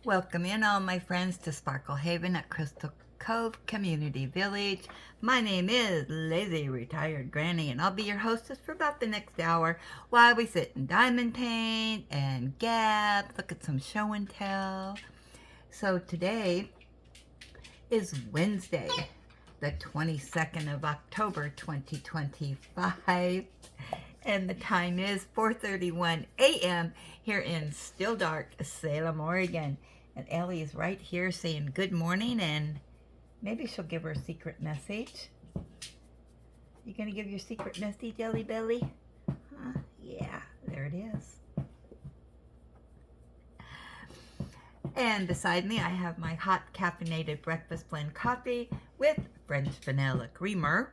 Welcome in all my friends to Sparkle Haven at Crystal Cove Community Village. My name is Lazy Retired Granny, and I'll be your hostess for about the next hour while we sit and diamond paint and gab, look at some show and tell. So today is Wednesday, the 22nd of October 2025, and the time is 4:31 a.m. here in still dark Salem, Oregon. And Ellie is right here saying good morning, and maybe she'll give her a secret message. You gonna give your secret message, Jelly Belly? Yeah, there it is. And beside me, I have my hot caffeinated breakfast blend coffee with French vanilla creamer.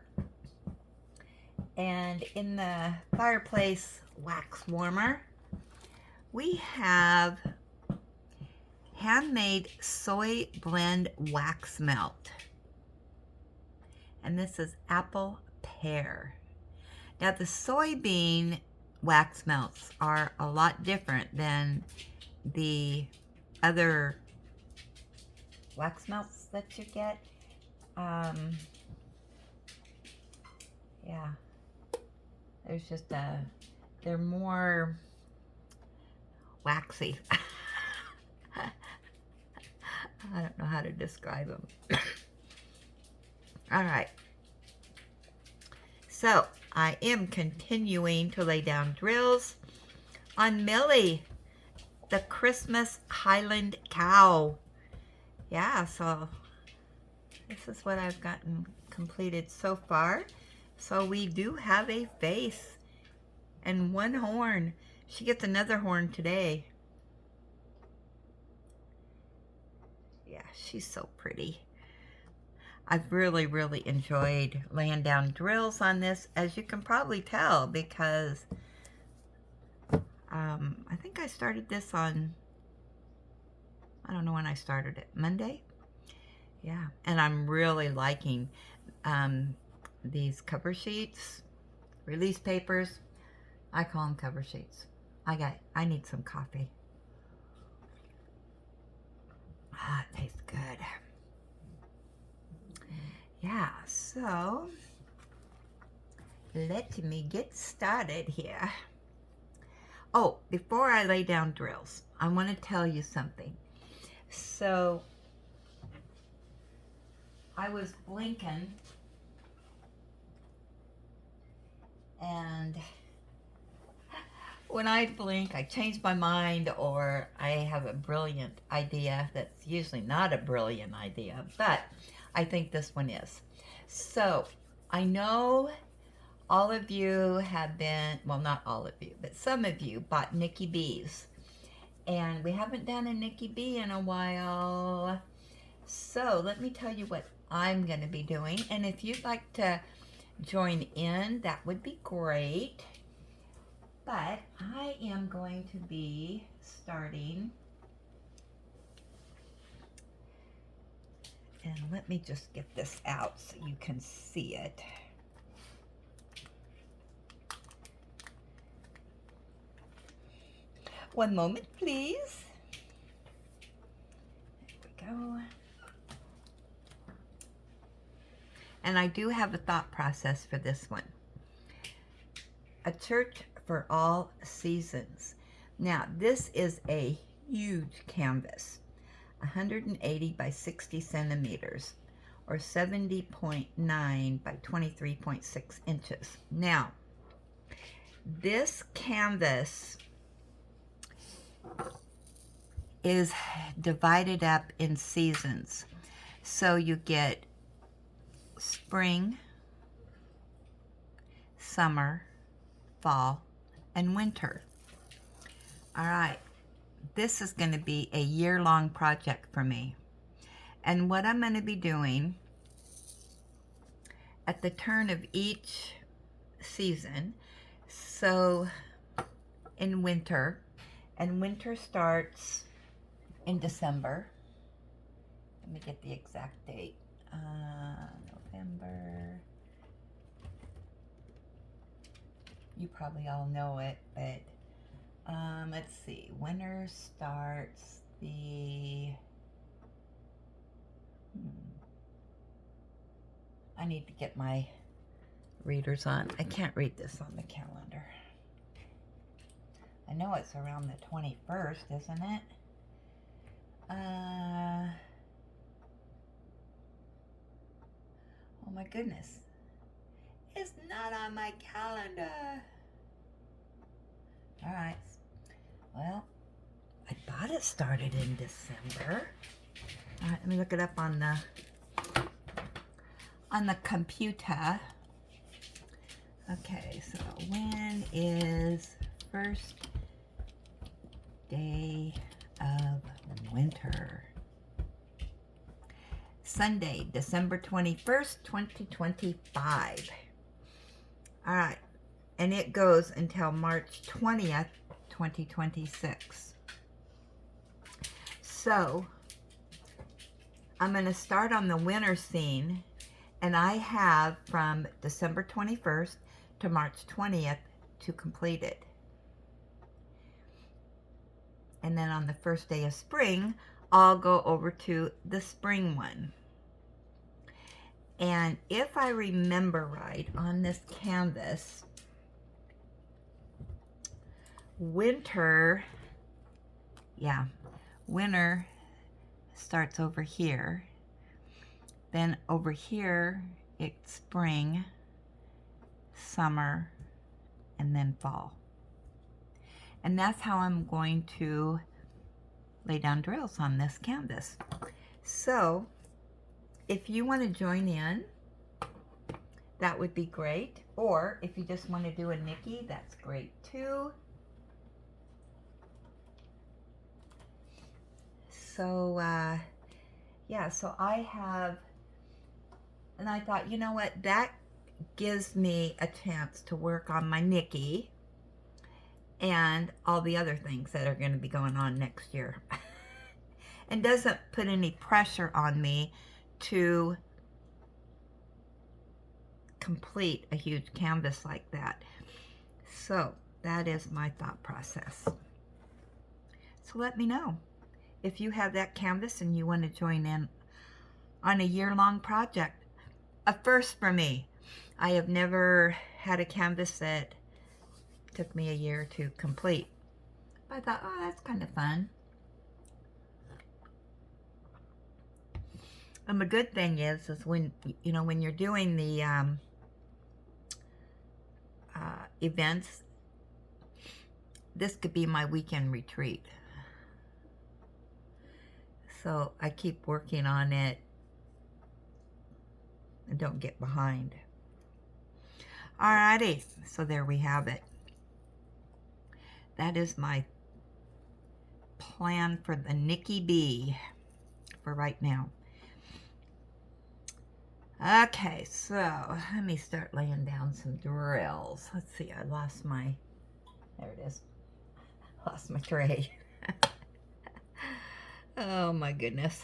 And in the fireplace wax warmer, we have handmade soy blend wax melt. And this is apple pear. Now the soybean wax melts are a lot different than the other wax melts that you get. Yeah, there's just they're more waxy. I don't know how to describe them. All right. So I am continuing to lay down drills on Millie, the Christmas Highland Cow. Yeah, so this is what I've gotten completed so far. So we do have a face and one horn. She gets another horn today. Yeah, she's so pretty. I've really, really enjoyed laying down drills on this, as you can probably tell, because I think I started this on, I don't know when I started it, Monday? Yeah, and I'm really liking these cover sheets, release papers. I call them cover sheets. I need some coffee. Ah, it tastes good. Yeah, so let me get started here. Oh, before I lay down drills, I want to tell you something. So I was blinking, and when I blink, I change my mind, or I have a brilliant idea that's usually not a brilliant idea, but I think this one is. So I know all of you have been, well, not all of you, but some of you bought Nikki B's, and we haven't done a Nikki B in a while. So let me tell you what I'm going to be doing, and if you'd like to join in, that would be great. But I am going to be starting, and let me just get this out so you can see it. One moment, please. There we go. And I do have a thought process for this one. A church for all seasons. Now, this is a huge canvas, 180 by 60 centimeters, or 70.9 by 23.6 inches. Now, this canvas is divided up in seasons. So you get spring, summer, fall, and winter. All right, this is going to be a year-long project for me. And what I'm going to be doing at the turn of each season, so in winter, and winter starts in December. Let me get the exact date. November. You probably all know it, but let's see. Winter starts the... I need to get my readers on. I can't read this on the calendar. I know it's around the 21st, isn't it? Oh my goodness. It's not on my calendar. Alright. Well, I thought it started in December. Alright, let me look it up on the computer. Okay, so when is first day of winter? Sunday, December 21st, 2025. All right, and it goes until March 20th, 2026. So, I'm going to start on the winter scene, and I have from December 21st to March 20th to complete it. And then on the first day of spring, I'll go over to the spring one. And if I remember right, on this canvas, winter starts over here. Then over here, it's spring, summer, and then fall. And that's how I'm going to lay down drills on this canvas. So, if you want to join in, that would be great. Or if you just want to do a Nikki, that's great too. So, yeah, so I have, and I thought, you know what, that gives me a chance to work on my Nikki and all the other things that are going to be going on next year. And doesn't put any pressure on me to complete a huge canvas like that. So that is my thought process. So let me know if you have that canvas and you want to join in on a year-long project. A first for me. I have never had a canvas that took me a year to complete. But I thought, oh, that's kind of fun. And the good thing is when, you know, when you're doing the events, this could be my weekend retreat. So I keep working on it and don't get behind. Alrighty, so there we have it. That is my plan for the Nikki B for right now. Okay, so let me start laying down some drills. Let's see, I lost my, there it is. Lost my tray. Oh my goodness.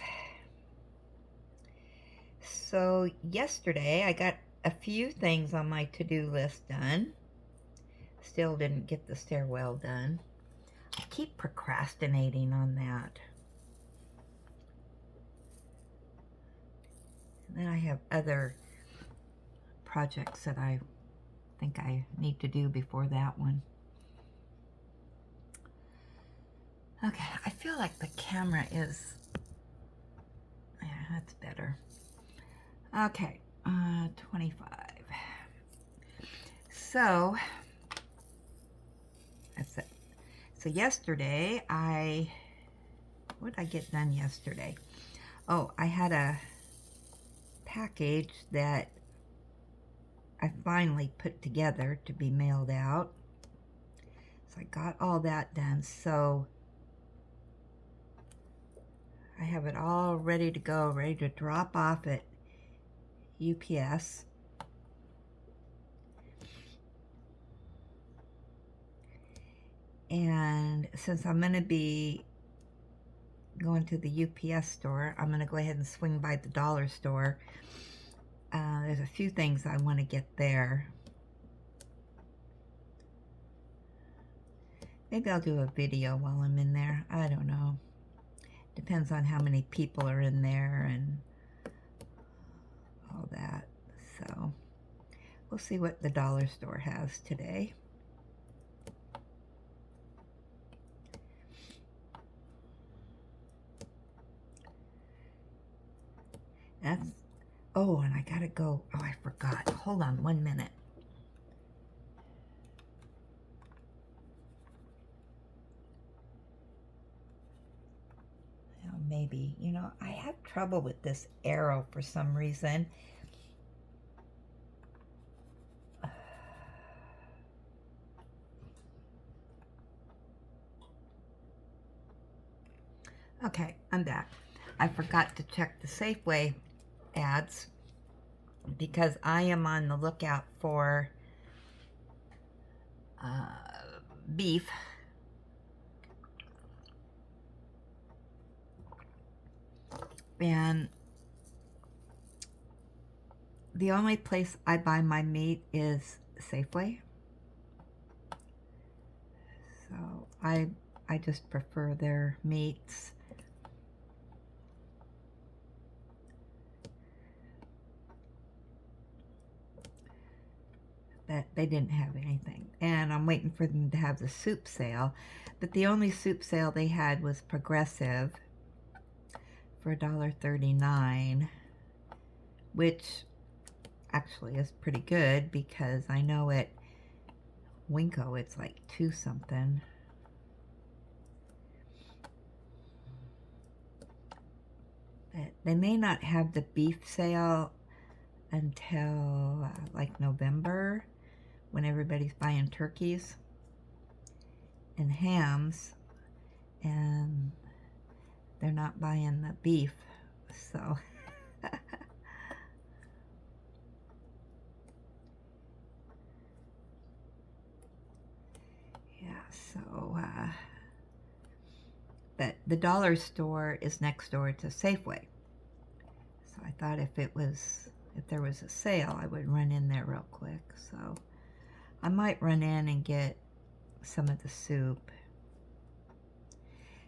So yesterday I got a few things on my to-do list done. Still didn't get the stairwell done. I keep procrastinating on that. And then I have other projects that I think I need to do before that one. Okay, I feel like the camera is, yeah, that's better. Okay, 25. So, that's it. So yesterday, what did I get done yesterday? Oh, I had a package that I finally put together to be mailed out. So I got all that done. So I have it all ready to go, ready to drop off at UPS. And since I'm going to be going to the UPS store. I'm going to go ahead and swing by the dollar store. There's a few things I want to get there. Maybe I'll do a video while I'm in there. I don't know. Depends on how many people are in there and all that. So we'll see what the dollar store has today. That's, oh, and I gotta go. Oh, I forgot. Hold on 1 minute. Well, maybe, you know, I have trouble with this arrow for some reason. Okay, I'm back. I forgot to check the Safeway ads because I am on the lookout for beef. And the only place I buy my meat is Safeway. So I just prefer their meats. But they didn't have anything. And I'm waiting for them to have the soup sale. But the only soup sale they had was Progressive for $1.39, which actually is pretty good because I know at Winco it's like $2 something. But they may not have the beef sale until like November, when everybody's buying turkeys and hams, and they're not buying the beef, so yeah, so but the dollar store is next door to Safeway, so I thought if there was a sale, I would run in there real quick. So I might run in and get some of the soup,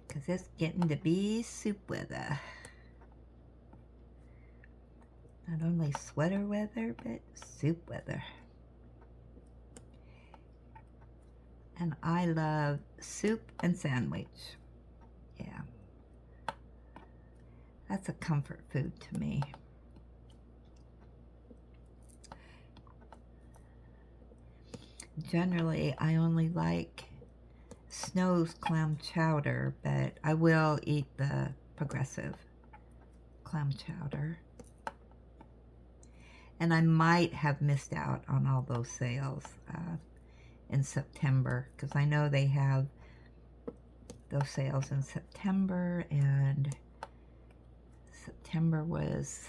because it's getting to be soup weather. Not only sweater weather, but soup weather. And I love soup and sandwich. Yeah. That's a comfort food to me. Generally, I only like Snow's clam chowder, but I will eat the Progressive clam chowder. And I might have missed out on all those sales in September, because I know they have those sales in September, and September was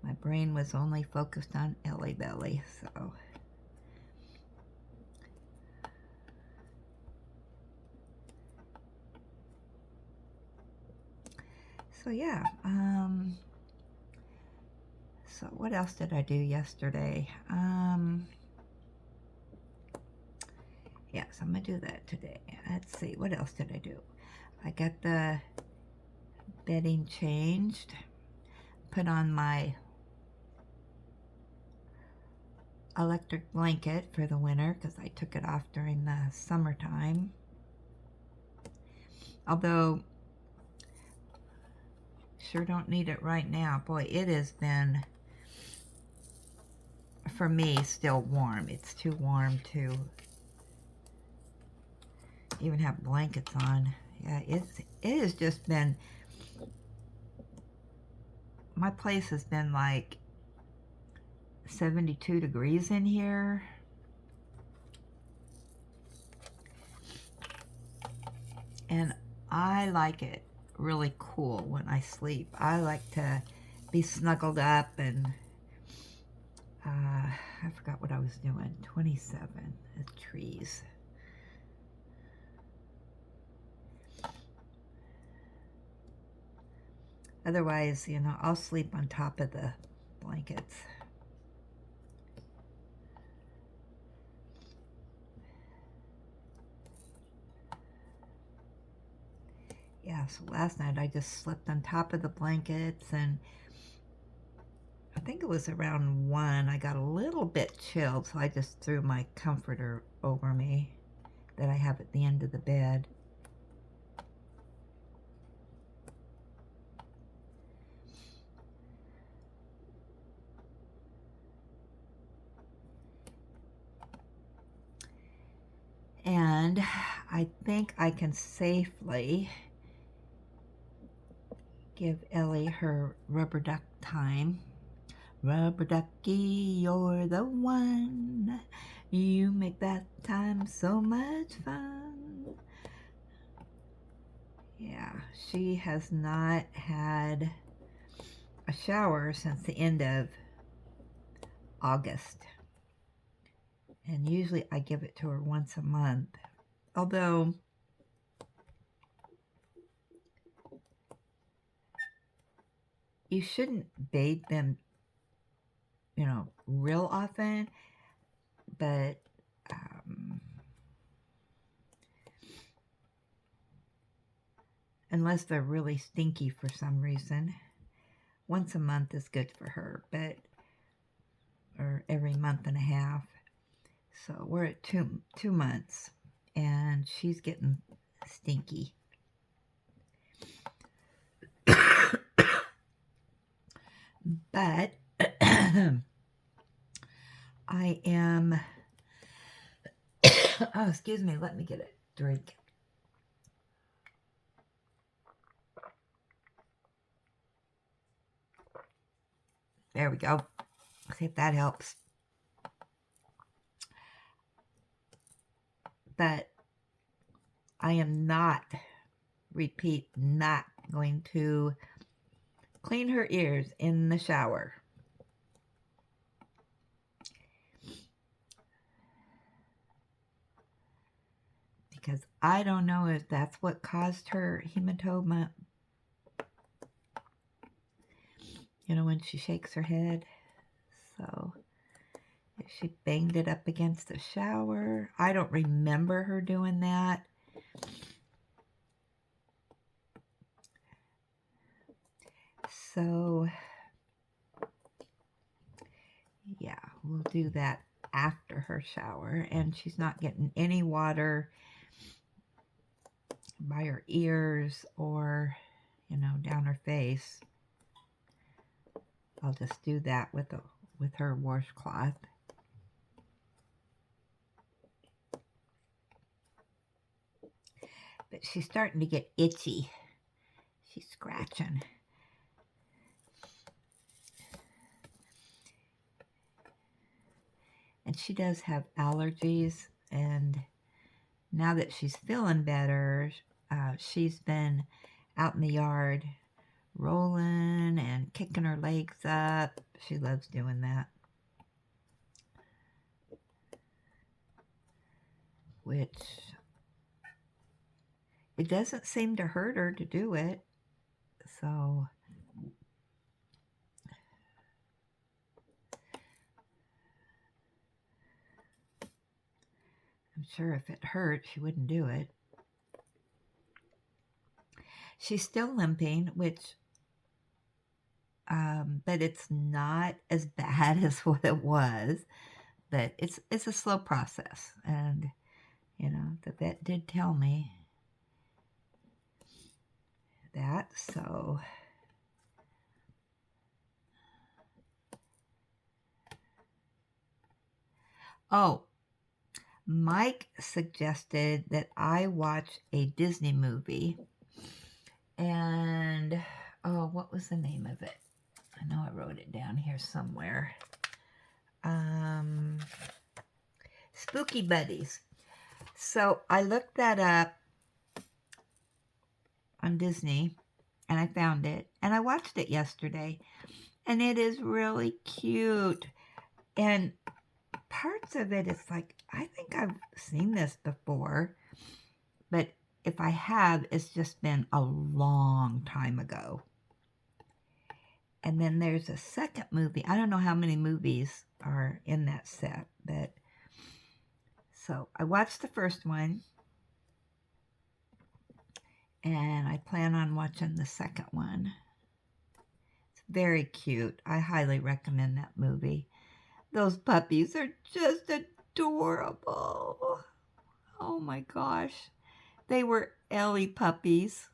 my brain was only focused on Ellie Belly, so yeah. So what else did I do yesterday? Yes, I'm gonna do that today. Let's see, what else did I do? I got the bedding changed, put on my electric blanket for the winter because I took it off during the summertime. Although, sure don't need it right now. Boy, it has been, for me, still warm. It's too warm to even have blankets on. Yeah, it has just been, my place has been like 72 degrees in here. And I like it really cool when I sleep. I like to be snuggled up, and I forgot what I was doing. 27 trees. Otherwise, I'll sleep on top of the blankets. Yeah, so last night I just slept on top of the blankets, and I think it was around 1. I got a little bit chilled, so I just threw my comforter over me that I have at the end of the bed. And I think I can safely give Ellie her rubber duck time. Rubber ducky, you're the one. You make that time so much fun. Yeah, she has not had a shower since the end of August. And usually I give it to her once a month. Although you shouldn't bathe them, real often, but unless they're really stinky for some reason, once a month is good for her, or every month and a half. So we're at two months, and she's getting stinky. But I am, oh, excuse me, let me get a drink. There we go. See if that helps. But I am not going to clean her ears in the shower. Because I don't know if that's what caused her hematoma. When she shakes her head. So if she banged it up against the shower. I don't remember her doing that. So yeah, we'll do that after her shower. And she's not getting any water by her ears or, down her face. I'll just do that with her washcloth. But she's starting to get itchy. She's scratching. And she does have allergies, and now that she's feeling better, she's been out in the yard rolling and kicking her legs up. She loves doing that. Which, it doesn't seem to hurt her to do it. So I'm sure if it hurt, she wouldn't do it. She's still limping, which, but it's not as bad as what it was. But it's a slow process, and the vet did tell me that. So Mike suggested that I watch a Disney movie, and what was the name of it? I know I wrote it down here somewhere. Spooky Buddies. So I looked that up on Disney, and I found it, and I watched it yesterday, and it is really cute. And parts of it, it's like, I think I've seen this before, but if I have, it's just been a long time ago. And then there's a second movie. I don't know how many movies are in that set, but so I watched the first one, and I plan on watching the second one. It's very cute. I highly recommend that movie. Those puppies are just adorable. Oh my gosh. They were Ellie puppies.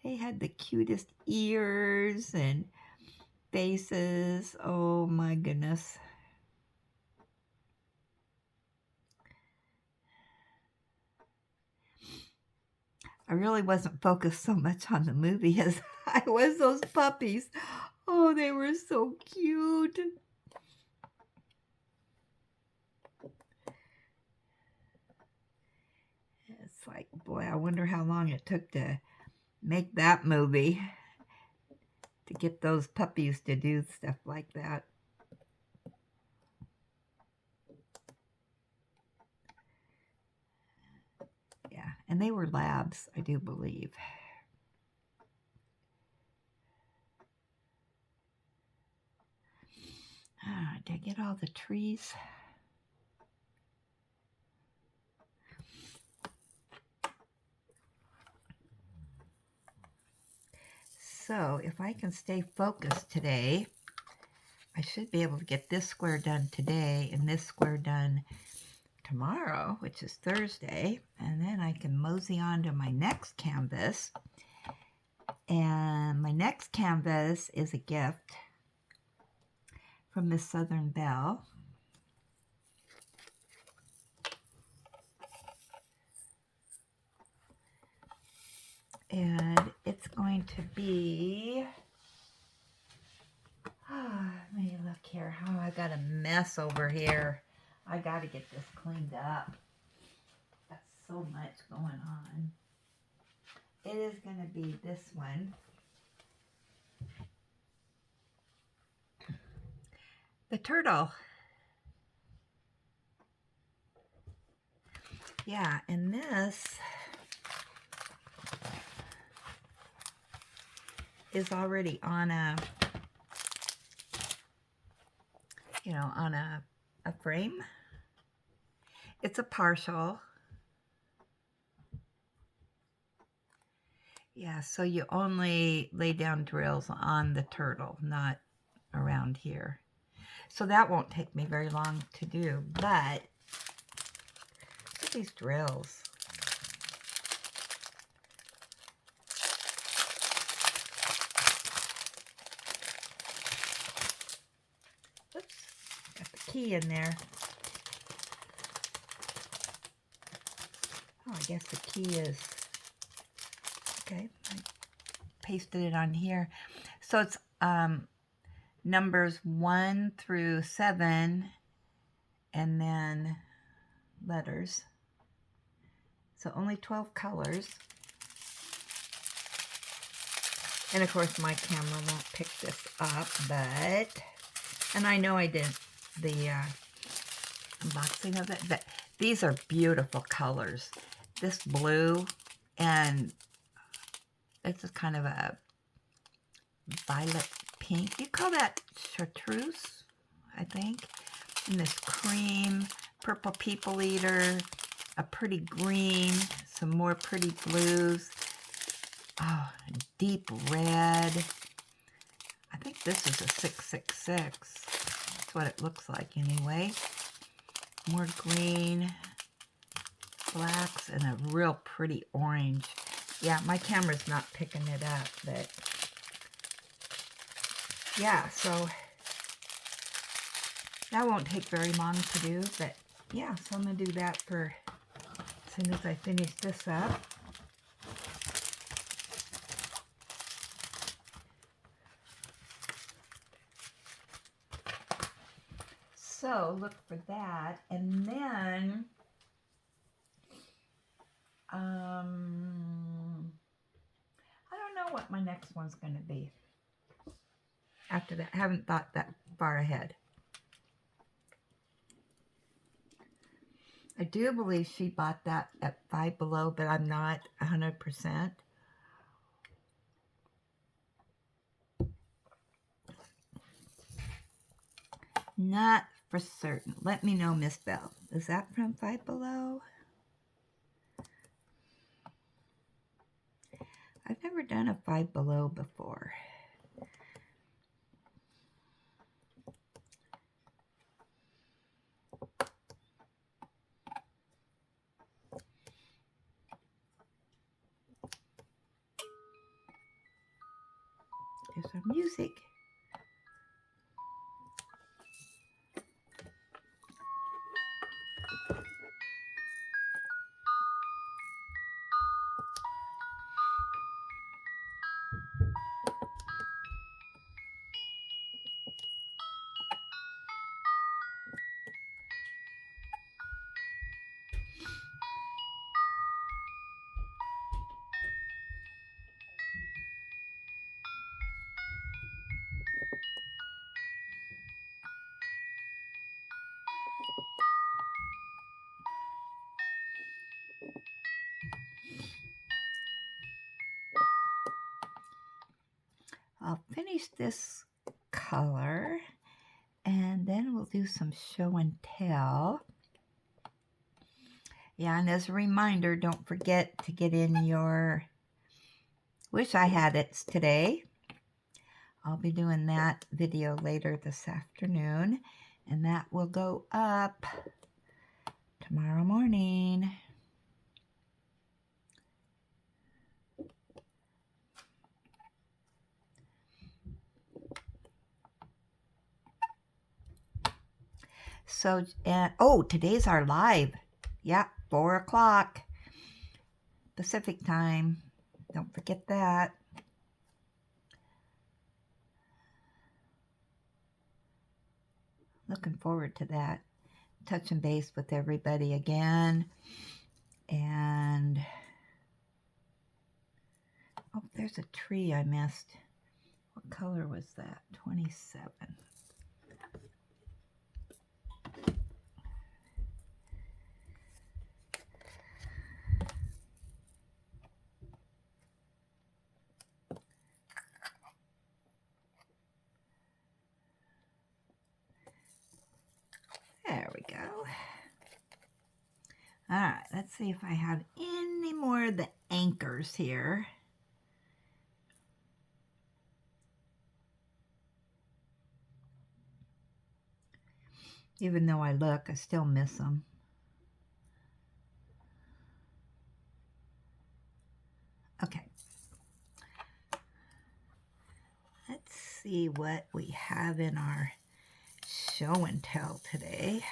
They had the cutest ears and faces. Oh my goodness. I really wasn't focused so much on the movie as I was those puppies. Oh, they were so cute. It's like, boy, I wonder how long it took to make that movie to get those puppies to do stuff like that. Yeah, and they were labs, I do believe. Did I get all the trees? So if I can stay focused today, I should be able to get this square done today and this square done tomorrow, which is Thursday, and then I can mosey on to my next canvas. And my next canvas is a gift from Miss Southern Belle. And it's going to be, let me look here. Oh, I got a mess over here. I got to get this cleaned up. Got so much going on. It is going to be this one. The turtle. Yeah, and this is already on a, on a frame. It's a partial. Yeah, so you only lay down drills on the turtle, not around here. So that won't take me very long to do, but look at these drills. Oops, got the key in there. Oh, I guess the key is, okay, I pasted it on here. So it's numbers 1 through 7 and then letters. So only 12 colors. And of course my camera won't pick this up, but, and I know I did the unboxing of it, but these are beautiful colors. This blue, and it's a kind of a violet pink. You call that chartreuse, I think. And this cream, purple people eater, a pretty green, some more pretty blues. Oh, deep red. I think this is a 666. That's what it looks like anyway. More green, blacks, and a real pretty orange. Yeah, my camera's not picking it up, but yeah, so that won't take very long to do, but yeah, so I'm going to do that for as soon as I finish this up. So look for that, and then I don't know what my next one's going to be. After that, I haven't thought that far ahead. I do believe she bought that at Five Below, but I'm not 100%. Not for certain. Let me know, Miss Bell. Is that from Five Below? I've never done a Five Below before. There's some music. I'll finish this color and then we'll do some show and tell. Yeah, and as a reminder, don't forget to get in your Wish I Had It's today. I'll be doing that video later this afternoon, and that will go up tomorrow morning. So, today's our live. Yeah, 4 o'clock Pacific time. Don't forget that. Looking forward to that. Touching base with everybody again. And, oh, there's a tree I missed. What color was that? 27. There we go. All right, let's see if I have any more of the anchors here. Even though I look, I still miss them. Okay. Let's see what we have in our show and tell today.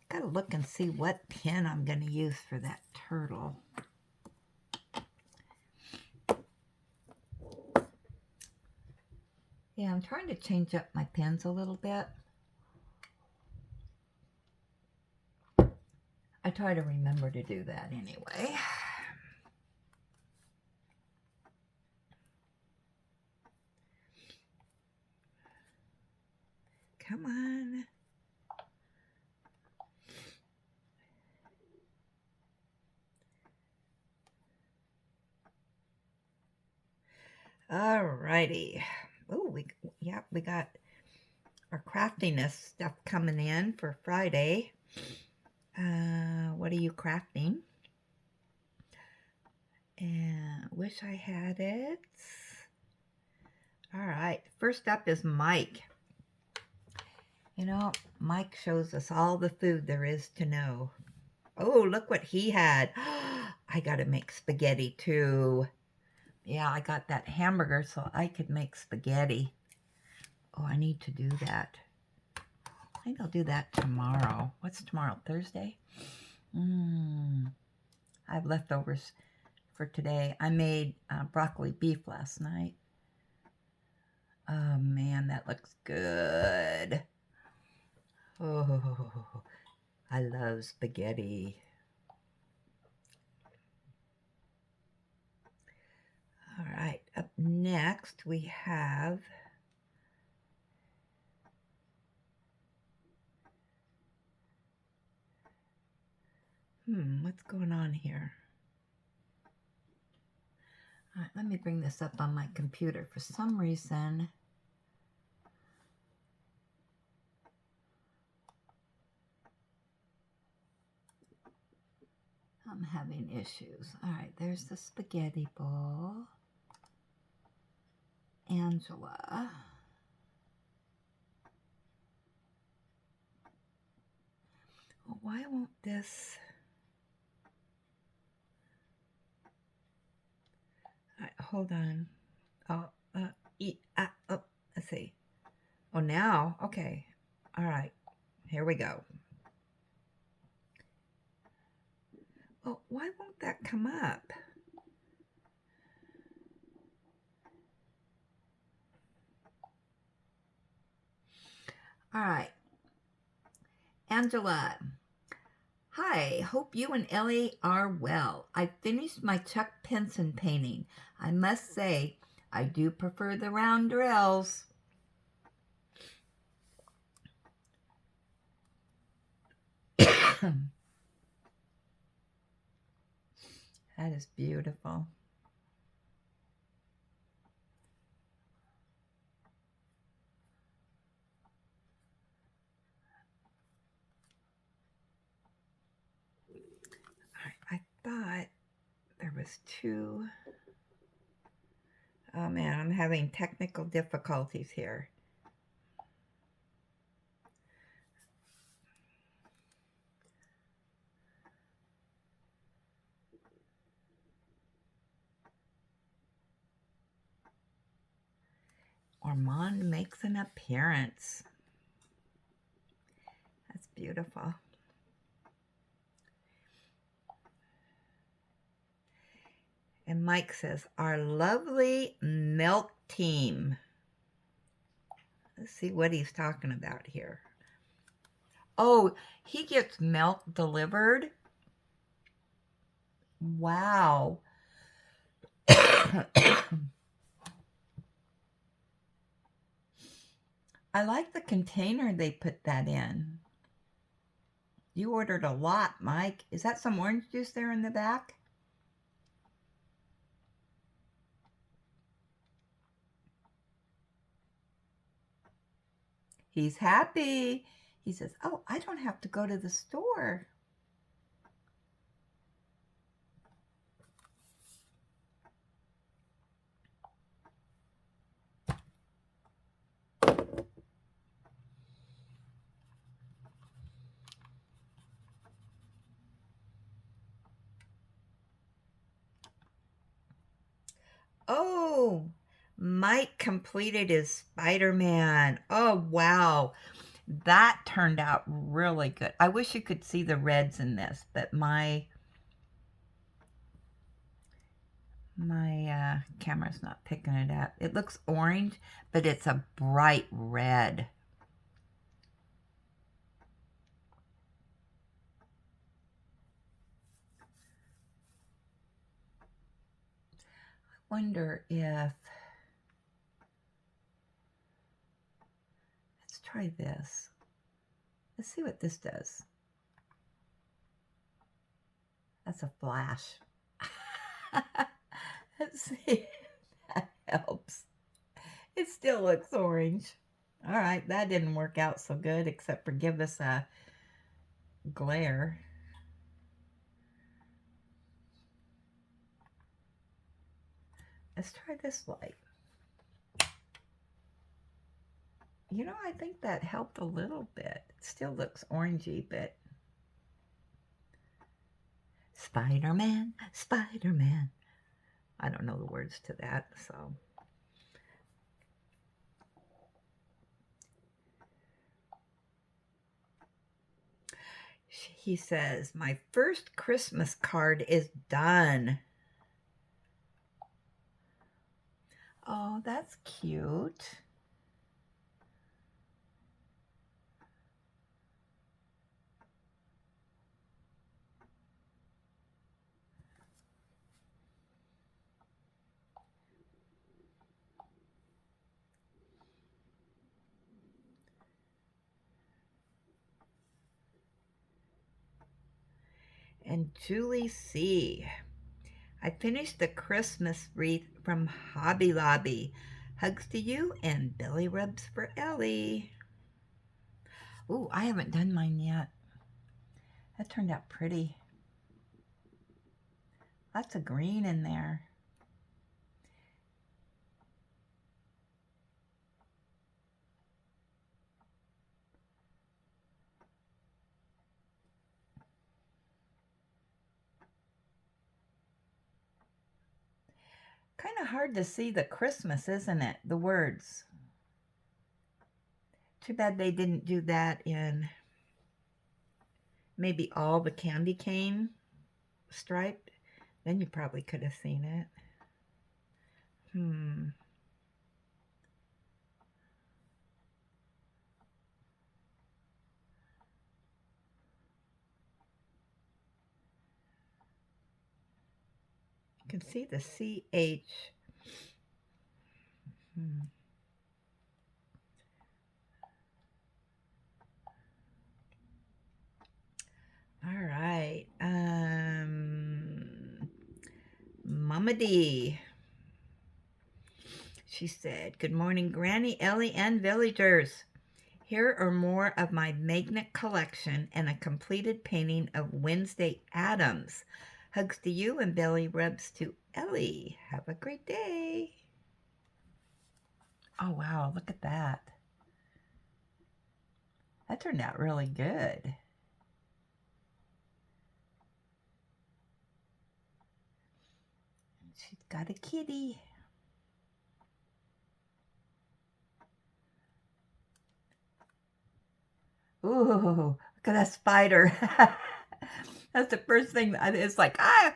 Gotta look and see what pin I'm going to use for that turtle. Yeah, I'm trying to change up my pins a little bit. I try to remember to do that anyway. Come on. Alrighty. Oh, we got our craftiness stuff coming in for Friday. What are you crafting? And Wish I Had It. All right, first up is Mike. You know, Mike shows us all the food there is to know. Oh, look what he had. I got to make spaghetti too. Yeah, I got that hamburger so I could make spaghetti. Oh, I need to do that. I think I'll do that tomorrow. What's tomorrow? Thursday? I have leftovers for today. I made broccoli beef last night. Oh, man, that looks good. Oh, I love spaghetti. All right, up next we have what's going on here? All right, let me bring this up on my computer. For some reason, I'm having issues. All right, there's the spaghetti bowl. Angela. Well, why won't this? All right, hold on. Oh, oh, let's see. Oh, now, okay. All right, here we go. Oh, why won't that come up? All right. Angela. Hi, hope you and Ellie are well. I finished my Chuck Pinson painting. I must say, I do prefer the round rails. That is beautiful. I thought there was two. Oh man, I'm having technical difficulties here. Ormond makes an appearance. That's beautiful. And Mike says, our lovely milk team. Let's see what he's talking about here. Oh, he gets milk delivered? Wow. I like the container they put that in. You ordered a lot, Mike. Is that some orange juice there in the back? He's happy. He says, oh, I don't have to go to the store. Oh, Mike completed his Spider-Man. Oh, wow. That turned out really good. I wish you could see the reds in this, but my camera's not picking it up. It looks orange, but it's a bright red. I wonder if, let's try this. Let's see what this does. That's a flash. Let's see if that helps. It still looks orange. All right, that didn't work out so good, except for give us a glare. Let's try this light. You know, I think that helped a little bit. It still looks orangey, but Spider-Man, Spider-Man. I don't know the words to that, so. He says, my first Christmas card is done. Oh, that's cute. And Julie C. I finished the Christmas wreath from Hobby Lobby. Hugs to you and belly rubs for Ellie. Ooh, I haven't done mine yet. That turned out pretty. Lots of green in there. Kind of hard to see the Christmas, isn't it? The words. Too bad they didn't do that in maybe all the candy cane striped. Then you probably could have seen it. You can see the CH. All right. Mama D. She said, "Good morning, Granny, Ellie, and villagers. Here are more of my magnet collection and a completed painting of Wednesday Addams. Hugs to you and belly rubs to Ellie. Have a great day." Oh, wow. Look at that. That turned out really good. She's got a kitty. Ooh, look at that spider. That's the first thing. It's like, ah!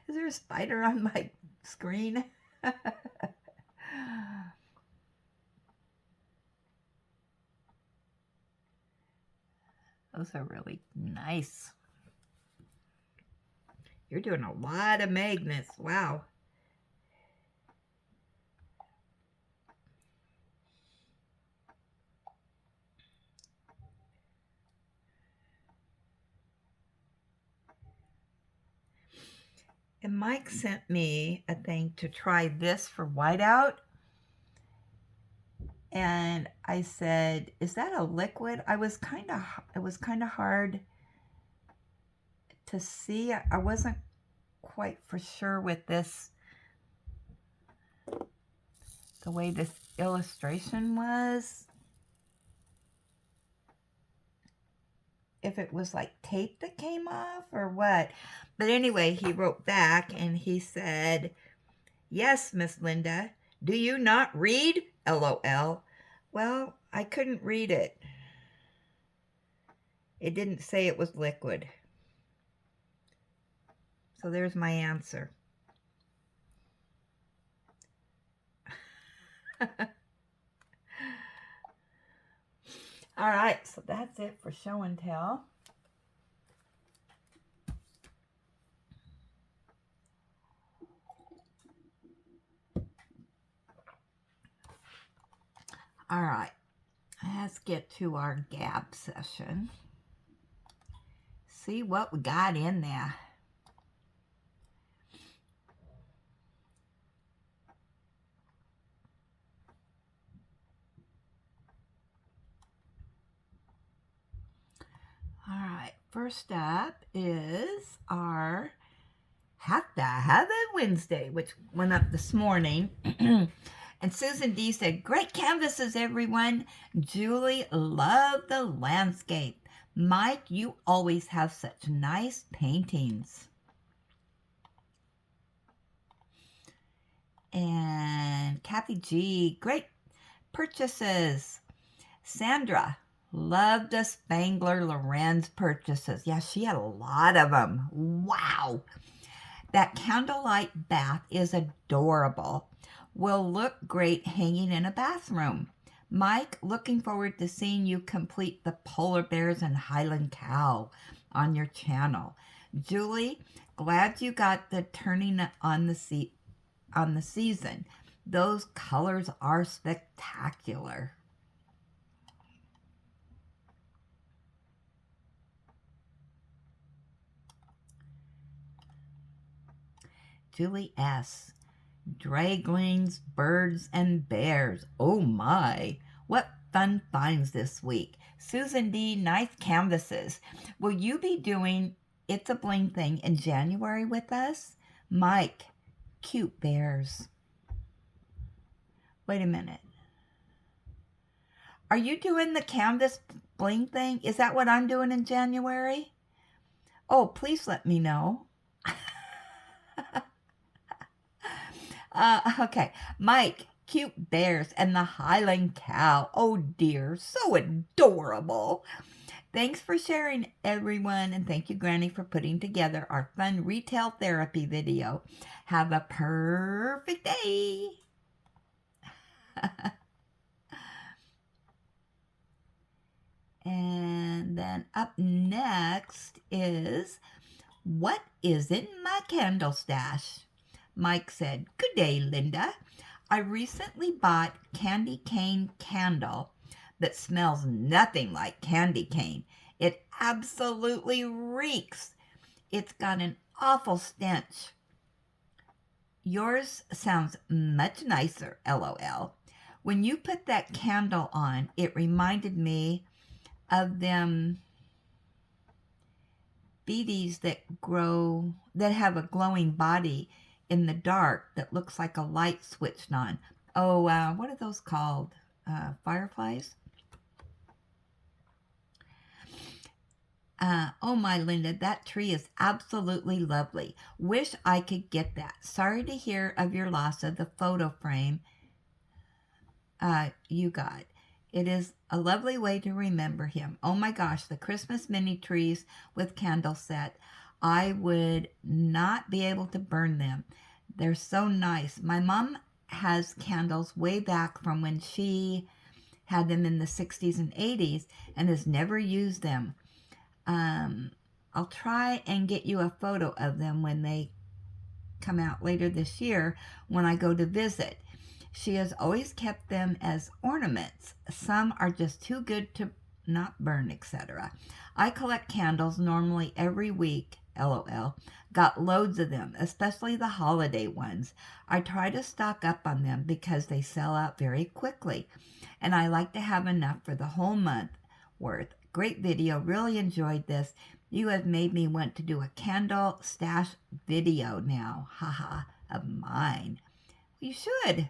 Is there a spider on my screen? Those are really nice. You're doing a lot of magnets. Wow. And Mike sent me a thing to try this for whiteout. And I said, "Is that a liquid?" It was kind of hard to see. I wasn't quite for sure with this, the way this illustration was. If it was like tape that came off or what. But anyway, he wrote back and he said, "Yes, Miss Linda. Do you not read? LOL. Well, I couldn't read it. It didn't say it was liquid. So there's my answer." All right, so that's it for show and tell. All right, let's get to our gab session. See what we got in there. All right, first up is our Have to Have It Wednesday, which went up this morning. And Susan D said, "Great canvases, everyone. Julie loved the landscape. Mike, you always have such nice paintings." And Kathy G, "Great purchases." Sandra, "Loved the Spangler Lorenz purchases." Yeah, she had a lot of them. Wow. That candlelight bath is adorable. Will look great hanging in a bathroom. Mike, looking forward to seeing you complete the polar bears and Highland Cow on your channel. Julie, glad you got the turning on the season. Those colors are spectacular. Julie S. Draglings, birds, and bears. Oh my. What fun finds this week. Susan D. Nice canvases. Will you be doing It's a Bling Thing in January with us? Mike. Cute bears. Wait a minute. Are you doing the canvas bling thing? Is that what I'm doing in January? Oh, please let me know. Okay. Mike, cute bears and the Highland Cow. Oh dear, so adorable. Thanks for sharing, everyone, and thank you, Granny, for putting together our fun retail therapy video. Have a perfect day. And then up next is, what is in my candle stash? Mike said, good day, Linda. I recently bought candy cane candle that smells nothing like candy cane. It absolutely reeks. It's got an awful stench. Yours sounds much nicer, LOL. When you put that candle on, it reminded me of them beaties that have a glowing body in the dark that looks like a light switched on. Oh, what are those called? Fireflies? Oh my, Linda, that tree is absolutely lovely. Wish I could get that. Sorry to hear of your loss of the photo frame you got. It is a lovely way to remember him. Oh my gosh, the Christmas mini trees with candle set. I would not be able to burn them. They're so nice. My mom has candles way back from when she had them in the 60s and 80s and has never used them. I'll try and get you a photo of them when they come out later this year when I go to visit. She has always kept them as ornaments. Some are just too good to not burn, etc. I collect candles normally every week, LOL. Got loads of them, especially the holiday ones. I try to stock up on them because they sell out very quickly, and I like to have enough for the whole month worth. Great video. Really enjoyed this. You have made me want to do a candle stash video now. Haha, of mine. You should.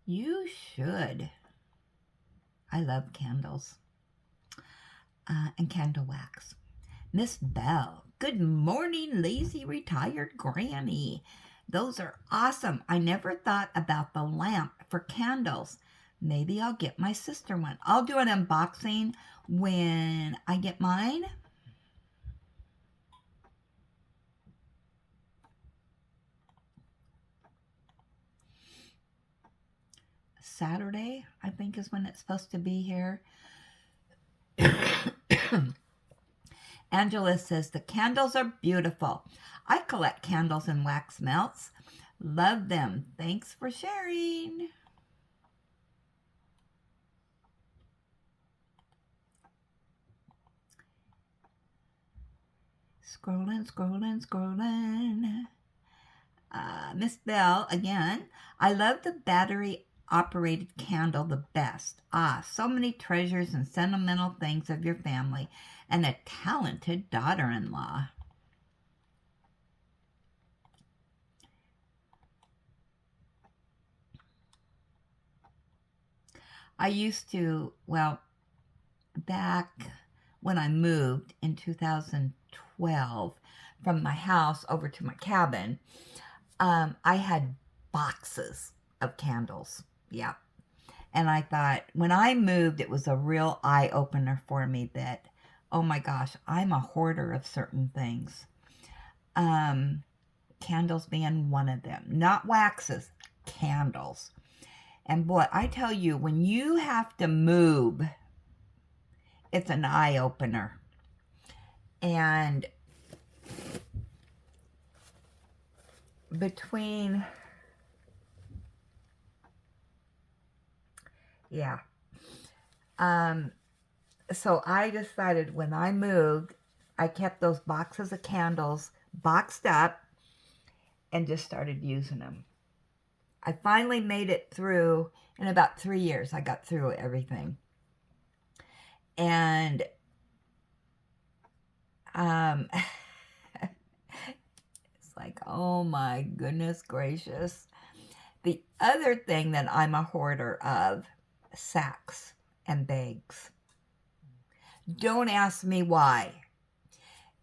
You should. I love candles. And candle wax. Miss Bell. Good morning, lazy retired granny. Those are awesome. I never thought about the lamp for candles. Maybe I'll get my sister one. I'll do an unboxing when I get mine. Saturday, I think, is when it's supposed to be here. Angela says, the candles are beautiful. I collect candles and wax melts. Love them. Thanks for sharing. Scrolling. Miss Bell, again. I love the battery-operated candle the best. So many treasures and sentimental things of your family, and a talented daughter-in-law. I used to, back when I moved in 2012 from my house over to my cabin, I had boxes of candles. Yeah. And I thought, when I moved, it was a real eye-opener for me that, oh my gosh, I'm a hoarder of certain things. Candles being one of them. Not waxes, candles. And boy, I tell you, when you have to move, it's an eye-opener. And between, So I decided when I moved, I kept those boxes of candles boxed up and just started using them. I finally made it through in about 3 years. I got through everything. And it's like, oh my goodness gracious. The other thing that I'm a hoarder of, sacks and bags. Don't ask me why.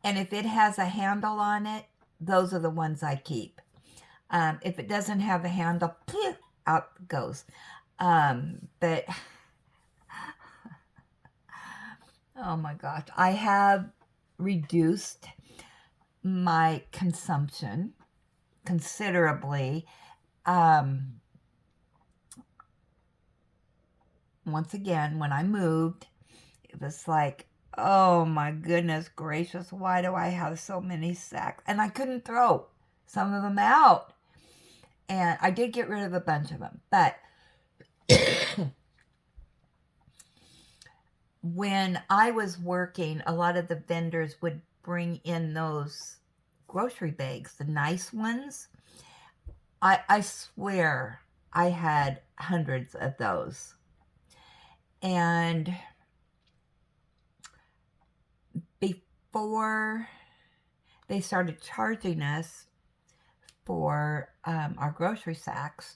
And if it has a handle on it, those are the ones I keep. If it doesn't have a handle, out it goes. But, oh my gosh, I have reduced my consumption considerably. Once again, when I moved, it was like, oh my goodness gracious, why do I have so many sacks? And I couldn't throw some of them out. And I did get rid of a bunch of them. But when I was working, a lot of the vendors would bring in those grocery bags, the nice ones. I swear I had hundreds of those. And before they started charging us for our grocery sacks,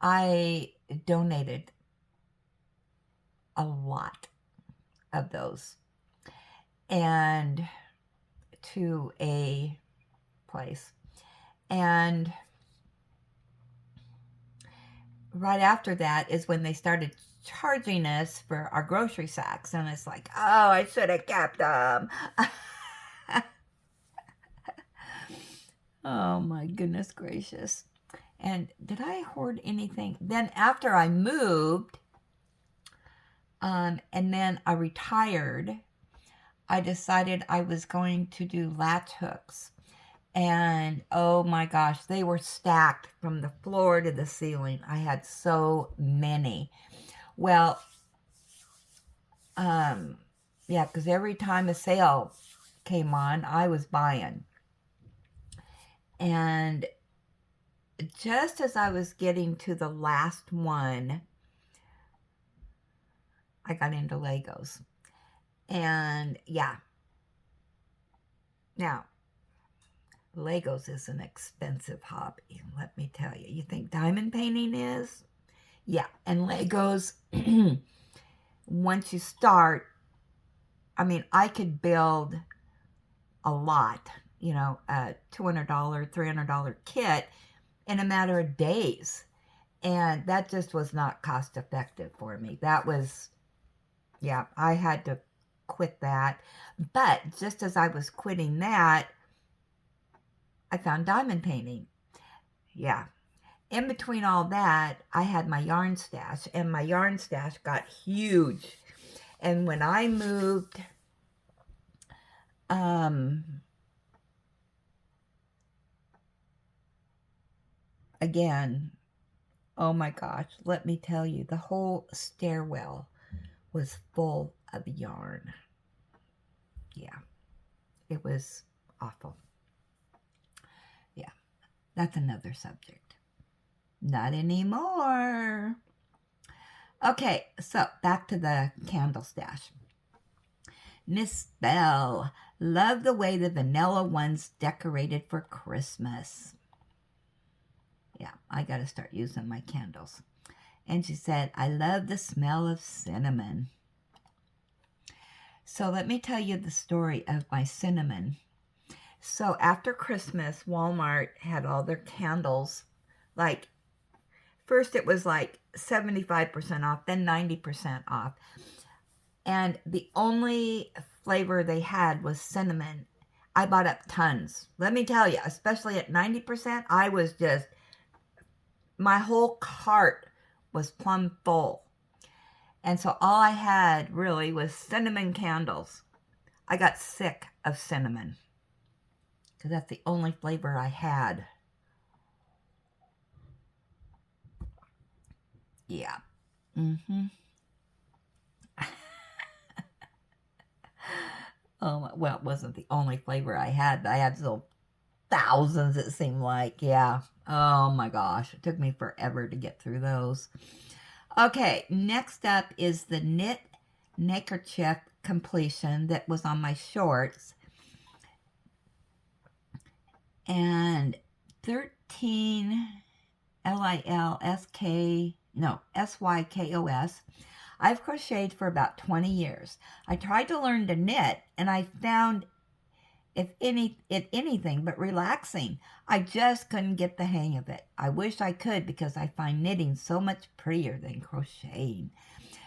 I donated a lot of those and to a place. And right after that is when they started charging us for our grocery sacks. And it's like, oh, I should have kept them. Oh my goodness gracious. And did I hoard anything? Then after I moved, and then I retired, I decided I was going to do latch hooks. And oh my gosh, they were stacked from the floor to the ceiling. I had so many. Well, yeah, because every time a sale came on, I was buying. And just as I was getting to the last one, I got into Legos. And yeah. Now, Legos is an expensive hobby, let me tell you. You think diamond painting is? Yeah, and Legos, once you start, I mean, I could build a lot, you know, a $200, $300 kit in a matter of days. And that just was not cost effective for me. That was, yeah, I had to quit that. But just as I was quitting that, I found diamond painting. Yeah. In between all that, I had my yarn stash, and my yarn stash got huge. And when I moved, again, oh my gosh, let me tell you, the whole stairwell was full of yarn. Yeah, it was awful. Yeah, that's another subject. Not anymore. Okay, so back to the candle stash. Miss Bell, love the way the vanilla ones decorated for Christmas. Yeah, I got to start using my candles. And she said, I love the smell of cinnamon. So let me tell you the story of my cinnamon. So after Christmas, Walmart had all their candles, like, first it was like 75% off, then 90% off. And the only flavor they had was cinnamon. I bought up tons. Let me tell you, especially at 90%, I was just, my whole cart was plumb full. And so all I had really was cinnamon candles. I got sick of cinnamon because that's the only flavor I had. Yeah. Mm-hmm. Well, it wasn't the only flavor I had. I had so thousands, it seemed like. Yeah. Oh my gosh. It took me forever to get through those. Okay, next up is the knit neckerchief completion that was on my shorts. And 13 SYKOS. I've crocheted for about 20 years. I tried to learn to knit, and I found it anything but relaxing. I just couldn't get the hang of it. I wish I could because I find knitting so much prettier than crocheting.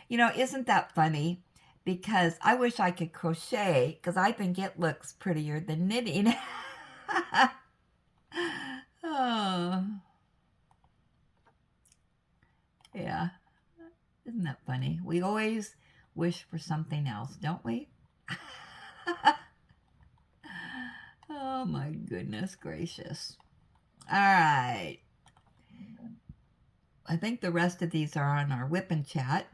You know, isn't that funny? Because I wish I could crochet because I think it looks prettier than knitting. Oh, yeah. Isn't that funny? We always wish for something else, don't we? Oh my goodness gracious. All right. I think the rest of these are on our whip and chat.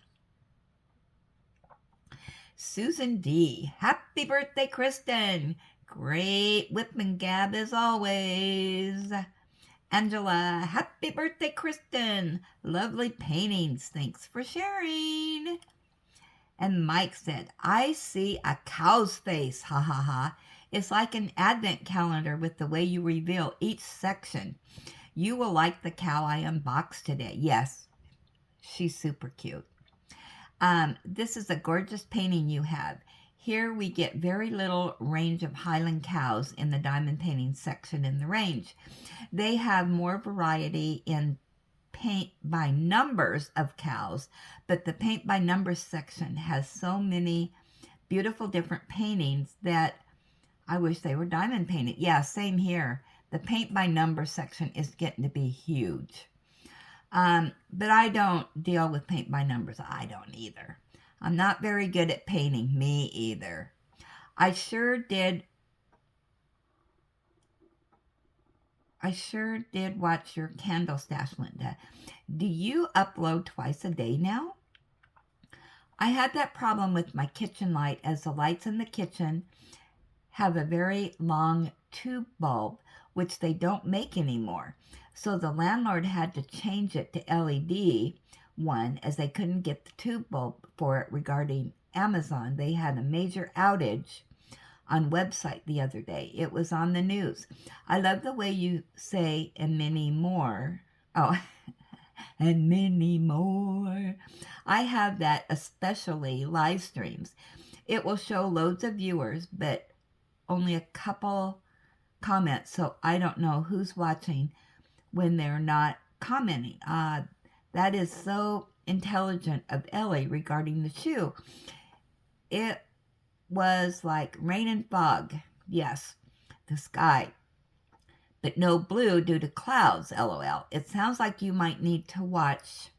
Susan D. Happy birthday, Kristen. Great whip and gab as always. Angela. Happy birthday, Kristen. Lovely paintings. Thanks for sharing. And Mike said, I see a cow's face. Ha ha ha. It's like an advent calendar with the way you reveal each section. You will like the cow I unboxed today. Yes, she's super cute. This is a gorgeous painting you have. Here we get very little range of Highland cows in the diamond painting section in the range. They have more variety in paint by numbers of cows, but the paint by numbers section has so many beautiful different paintings that I wish they were diamond painted. Yeah, same here. The paint by numbers section is getting to be huge. But I don't deal with paint by numbers. I don't either. I'm not very good at painting. Me either. I sure did watch your candle stash, Linda. Do you upload twice a day now? I had that problem with my kitchen light, as the lights in the kitchen have a very long tube bulb, which they don't make anymore. So the landlord had to change it to LED one, as they couldn't get the tube bulb for it regarding Amazon. They had a major outage on website the other day. It was on the news. I love the way you say and many more. Oh, and many more. I have that, especially live streams. It will show loads of viewers, but only a couple comments, so I don't know who's watching when they're not commenting. That is so intelligent of Ellie regarding the shoe. It was like rain and fog. Yes, the sky. But no blue due to clouds, LOL. It sounds like you might need to watch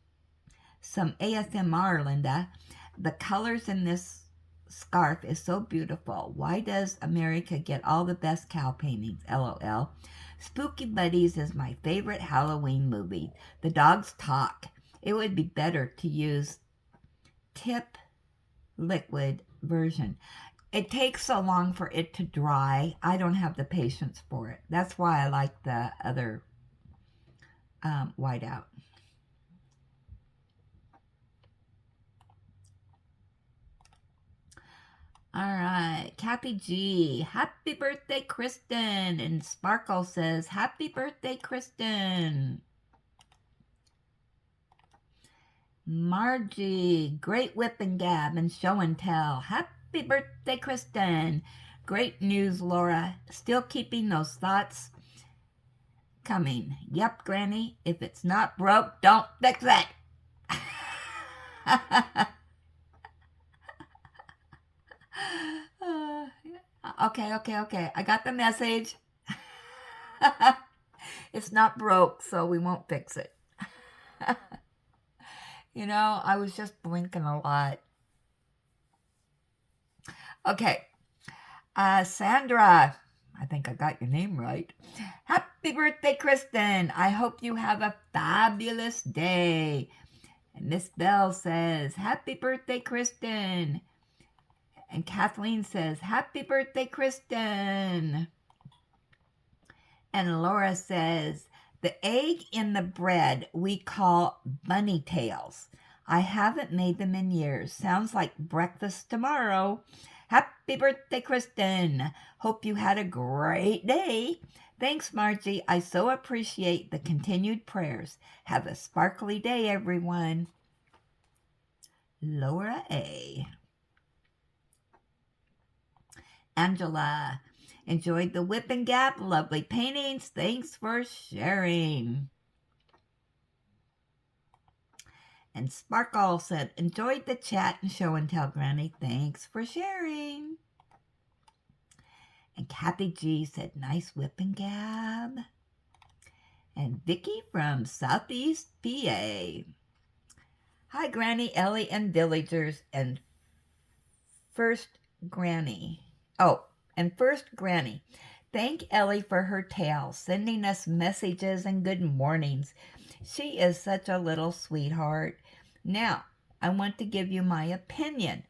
some ASMR, Linda. The colors in this scarf is so beautiful. Why does America get all the best cow paintings, LOL? Spooky Buddies is my favorite Halloween movie. The dogs talk. It would be better to use tip liquid version. It takes so long for it to dry. I don't have the patience for it. That's why I like the other whiteout. All right, Kathy G. Happy birthday, Kristen. And Sparkle says, happy birthday, Kristen. Margie, great whip and gab and show and tell. Happy birthday, Kristen. Great news, Laura. Still keeping those thoughts coming. Yep, Granny. If it's not broke, don't fix it. Okay. I got the message. It's not broke, so we won't fix it. You know, I was just blinking a lot. Okay. Sandra, I think I got your name right. Happy birthday, Kristen. I hope you have a fabulous day. And Miss Bell says, happy birthday, Kristen. And Kathleen says, happy birthday, Kristen. And Laura says, the egg in the bread we call bunny tails. I haven't made them in years. Sounds like breakfast tomorrow. Happy birthday, Kristen. Hope you had a great day. Thanks, Margie. I so appreciate the continued prayers. Have a sparkly day, everyone. Laura A. Angela. Enjoyed the Whip and Gap. Lovely paintings. Thanks for sharing. And Sparkle said, enjoyed the chat and show and tell, Granny. Thanks for sharing. And Kathy G said, nice Whip and Gab. And Vicky from Southeast PA. Hi, Granny, Ellie, and villagers. And First Granny. Thank Ellie for her tale, sending us messages and good mornings. She is such a little sweetheart. Now, I want to give you my opinion.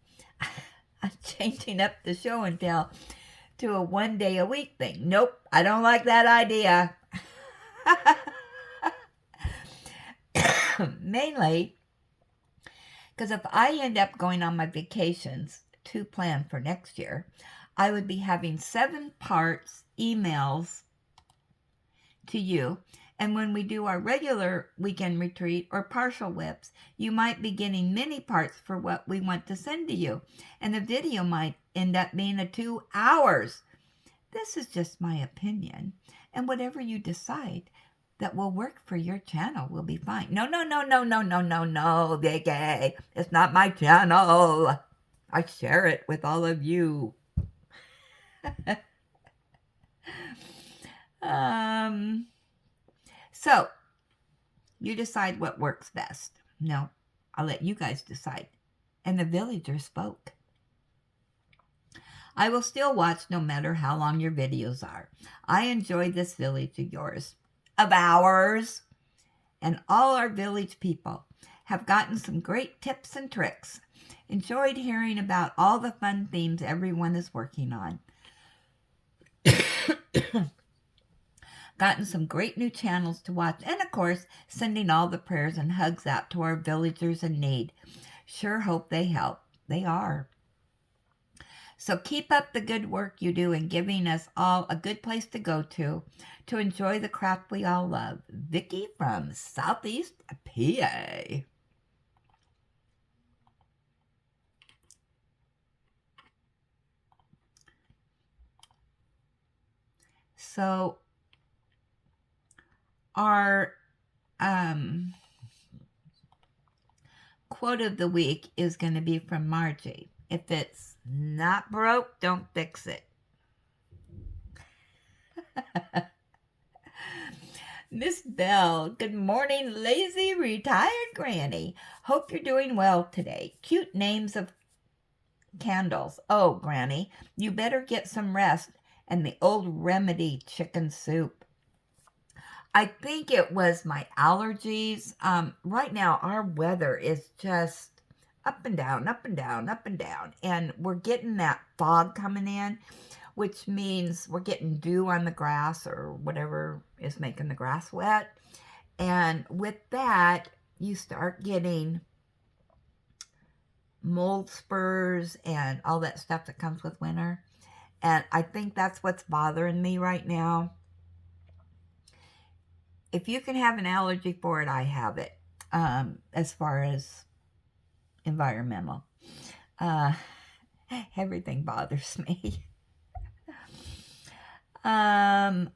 I'm changing up the show and tell to a 1 day a week thing. Nope, I don't like that idea. Mainly because if I end up going on my vacations to plan for next year, I would be having 7 parts emails to you. And when we do our regular weekend retreat or partial whips, you might be getting mini parts for what we want to send to you. And the video might end up being 2 hours. This is just my opinion. And whatever you decide that will work for your channel will be fine. No, Vicky. It's not my channel. I share it with all of you. So, you decide what works best. No, I'll let you guys decide. And the villager spoke. I will still watch no matter how long your videos are. I enjoy this village of yours, of ours, and all our village people have gotten some great tips and tricks. Enjoyed hearing about all the fun themes everyone is working on. Gotten some great new channels to watch, and of course, sending all the prayers and hugs out to our villagers in need. Sure hope they help. They are. So keep up the good work you do in giving us all a good place to go to enjoy the craft we all love. Vicky from Southeast PA. So our quote of the week is going to be from Margie. If it's not broke, don't fix it. Miss Bell, good morning, lazy retired granny. Hope you're doing well today. Cute names of candles. Oh, Granny, you better get some rest and the old remedy chicken soup. I think it was my allergies. Right now, our weather is just up and down, up and down, up and down. And we're getting that fog coming in, which means we're getting dew on the grass or whatever is making the grass wet. And with that, you start getting mold spurs and all that stuff that comes with winter. And I think that's what's bothering me right now. If you can have an allergy for it, I have it, as far as environmental. Everything bothers me.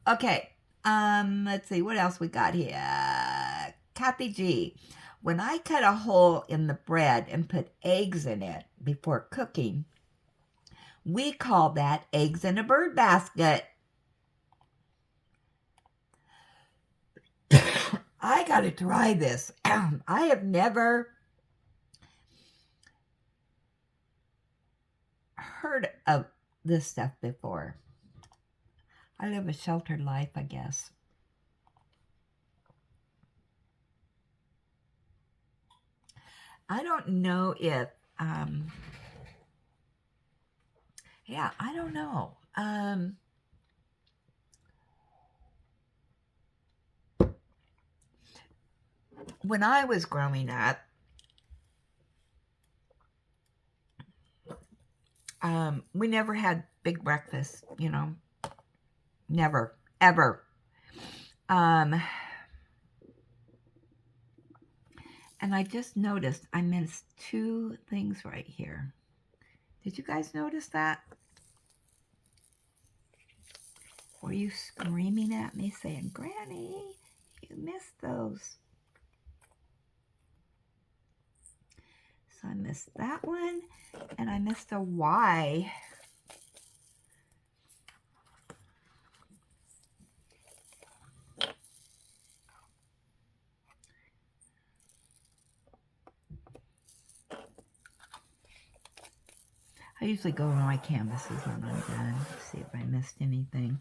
Okay. Let's see what else we got here. Kathy G. When I cut a hole in the bread and put eggs in it before cooking, we call that eggs in a bird basket. I got to try this. I have never heard of this stuff before. I live a sheltered life, I guess. I don't know if, yeah, I don't know. When I was growing up, we never had big breakfast, you know, never, ever. And I just noticed I missed two things right here. Did you guys notice that? Were you screaming at me saying, Granny, you missed those? So I missed that one, and I missed a Y. I usually go to my canvases when I'm done to see if I missed anything.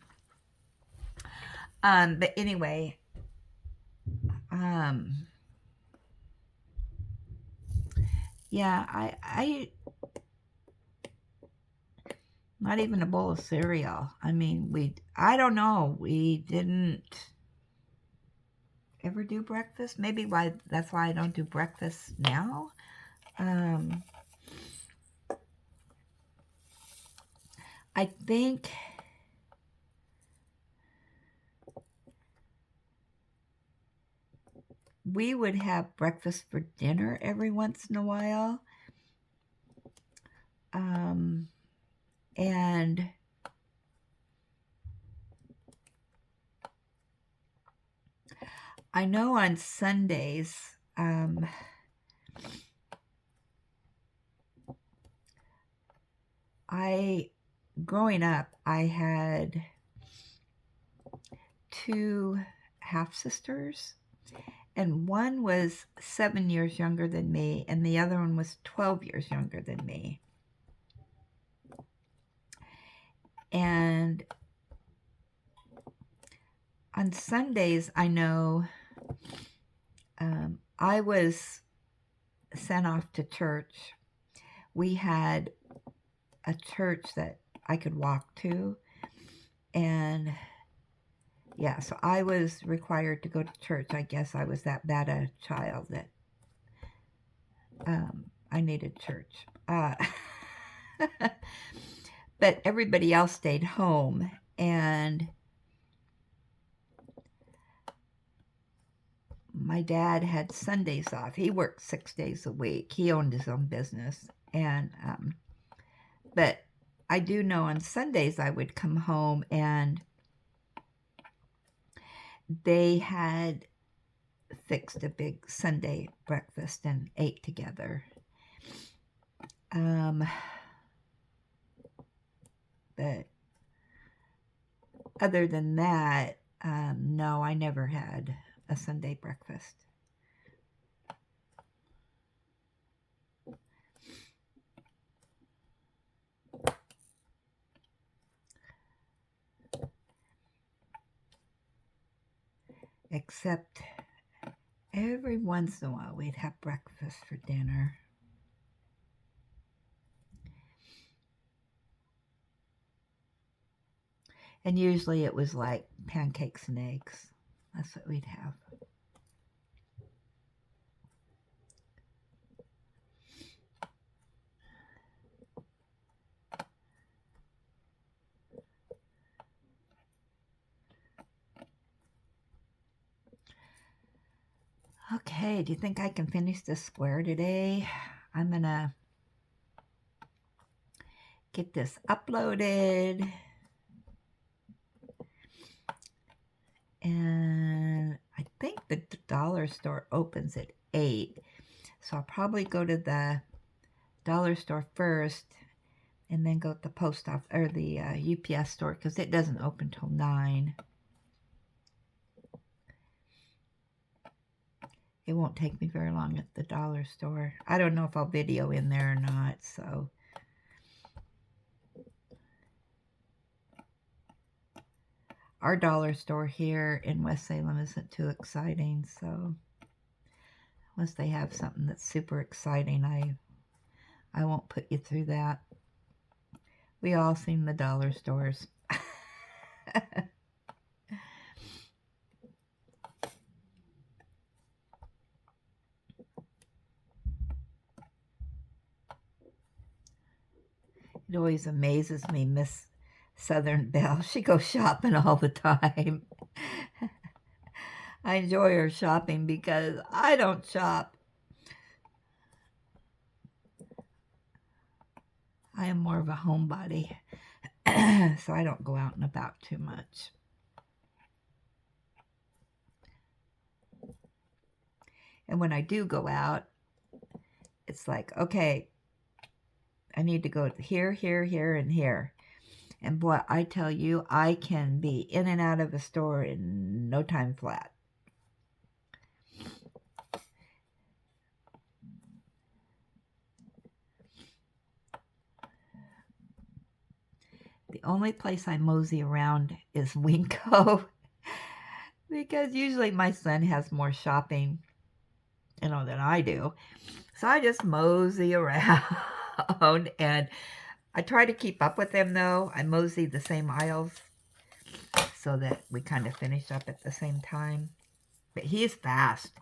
But anyway, yeah, I not even a bowl of cereal. I mean, I don't know, we didn't ever do breakfast. Maybe that's why I don't do breakfast now. I think we would have breakfast for dinner every once in a while. And I know on Sundays, growing up, I had two half-sisters, and one was 7 years younger than me, and the other one was 12 years younger than me. And on Sundays, I know I was sent off to church. We had a church that I could walk to, and yeah, so I was required to go to church. I guess I was that bad a child that I needed church. But everybody else stayed home, and my dad had Sundays off. He worked 6 days a week. He owned his own business, and but I do know on Sundays I would come home and they had fixed a big Sunday breakfast and ate together. But other than that, no, I never had a Sunday breakfast. Except every once in a while we'd have breakfast for dinner. And usually it was like pancakes and eggs. That's what we'd have. Okay, do you think I can finish this square today? I'm gonna get this uploaded. And I think the dollar store opens at 8. So I'll probably go to the dollar store first and then go to the post office or the UPS store because it doesn't open till 9. It won't take me very long at the dollar store. I don't know if I'll video in there or not, so. Our dollar store here in West Salem isn't too exciting, so unless they have something that's super exciting, I won't put you through that. We all seen the dollar stores. It always amazes me, Miss Southern Belle. She goes shopping all the time. I enjoy her shopping because I don't shop. I am more of a homebody, so I don't go out and about too much. And when I do go out, it's like, okay, I need to go here, here, here, and here. And boy, I tell you, I can be in and out of a store in no time flat. The only place I mosey around is Winco because usually my son has more shopping, than I do. So I just mosey around and I try to keep up with him though. I mosey the same aisles so that we kind of finish up at the same time. But he's fast.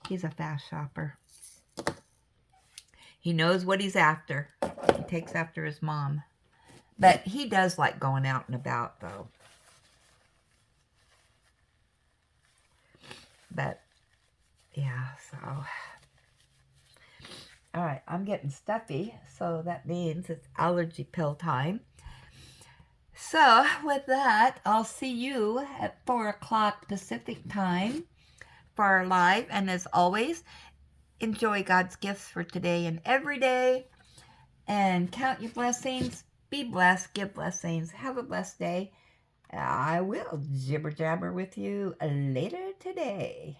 He's a fast shopper. He knows what he's after. He takes after his mom. But he does like going out and about, though. But, yeah, so. All right, I'm getting stuffy, so that means it's allergy pill time. So, with that, I'll see you at 4 o'clock Pacific time for our live. And as always, enjoy God's gifts for today and every day. And count your blessings. Be blessed. Give blessings. Have a blessed day. I will jibber jabber with you later today.